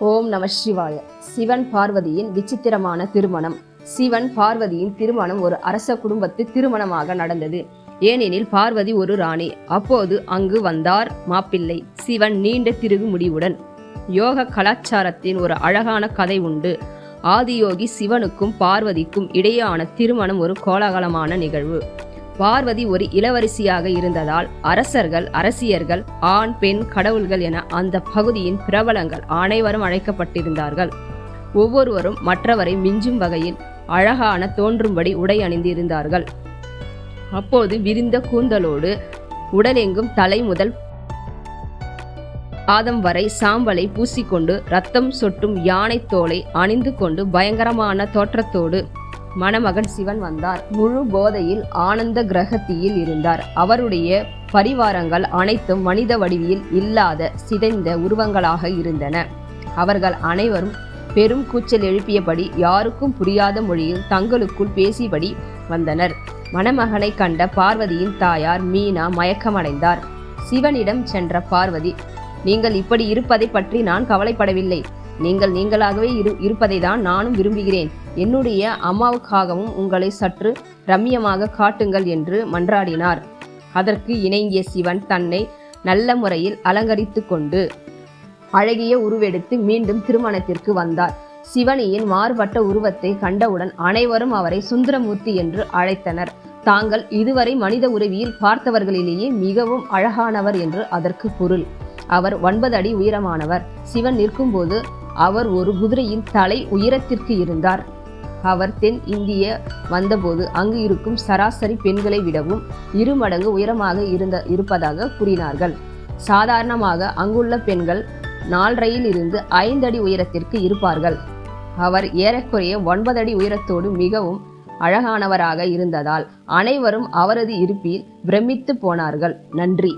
ஓம் நம சிவாய. சிவன் பார்வதியின் விசித்திரமான திருமணம். சிவன் பார்வதியின் திருமணம் ஒரு அரச குடும்பத்து திருமணமாக நடந்தது. ஏனெனில் பார்வதி ஒரு ராணி. அப்போது அங்கு வந்தார் மாப்பிள்ளை சிவன் நீண்ட திருகு முடிவுடன். யோக கலாச்சாரத்தின் ஒரு அழகான கதை உண்டு. ஆதியோகி சிவனுக்கும் பார்வதிக்கும் இடையேயான திருமணம் ஒரு கோலாகலமான நிகழ்வு. பார்வதி ஒரு இளவரசியாக இருந்ததால் அரசர்கள், அரசியர்கள், ஆண், பெண், கடவுள்கள் என அந்த பகுதியின் பிரபலங்கள் அனைவரும் அழைக்கப்பட்டிருந்தார்கள். ஒவ்வொருவரும் மற்றவரை மிஞ்சும் வகையில் அழகான தோன்றும்படி உடை அணிந்திருந்தார்கள். அப்போது விரிந்த கூந்தலோடு உடலெங்கும் தலை முதல் பாதம் வரை சாம்பலை பூசிக்கொண்டு இரத்தம் சொட்டும் யானை தோலை அணிந்து கொண்டு பயங்கரமான தோற்றத்தோடு மணமகன் சிவன் வந்தார். முழு போதையில் ஆனந்த கிரகத்தியில் இருந்தார். அவருடைய பரிவாரங்கள் அனைத்தும் மனித வடிவில் இல்லாத சிதைந்த உருவங்களாக இருந்தன. அவர்கள் அனைவரும் பெரும் கூச்சல் எழுப்பியபடி யாருக்கும் புரியாத மொழியில் தங்களுக்குள் பேசியபடி வந்தனர். மணமகனை கண்ட பார்வதியின் தாயார் மீனா மயக்கமடைந்தார். சிவனிடம் சென்ற பார்வதி, நீங்கள் இப்படி இருப்பதை பற்றி நான் கவலைப்படவில்லை. நீங்கள் நீங்களாகவே இருப்பதை தான் நானும் விரும்புகிறேன். என்னுடைய அம்மாவுக்காகவும் உங்களை சற்று ரம்மியமாக காட்டுங்கள் என்று மன்றாடினார். அதற்கு இணங்கிய சிவன் தன்னை நல்ல முறையில் அலங்கரித்து கொண்டு அழகிய உருவெடுத்து மீண்டும் திருமணத்திற்கு வந்தார். சிவனியின் மாறுபட்ட உருவத்தை கண்டவுடன் அனைவரும் அவரை சுந்தரமூர்த்தி என்று அழைத்தனர். தாங்கள் இதுவரை மனித உருவியில் பார்த்தவர்களிலேயே மிகவும் அழகானவர் என்று அதற்கு பொருள். அவர் 9 அடி உயரமானவர். சிவன் நிற்கும்போது அவர் ஒரு குதிரையின் தலை உயரத்திற்கு இருந்தார். அவர் தென் இந்திய வந்தபோது அங்கு இருக்கும் சராசரி பெண்களை விடவும் 2 மடங்கு உயரமாக இருப்பதாக கூறினார்கள். சாதாரணமாக அங்குள்ள பெண்கள் 4.5 இருந்து 5 அடி உயரத்திற்கு இருப்பார்கள். அவர் ஏறக்குறைய 9 அடி உயரத்தோடு மிகவும் அழகானவராக இருந்ததால் அனைவரும் அவரது இருப்பில் பிரமித்து போனார்கள். நன்றி.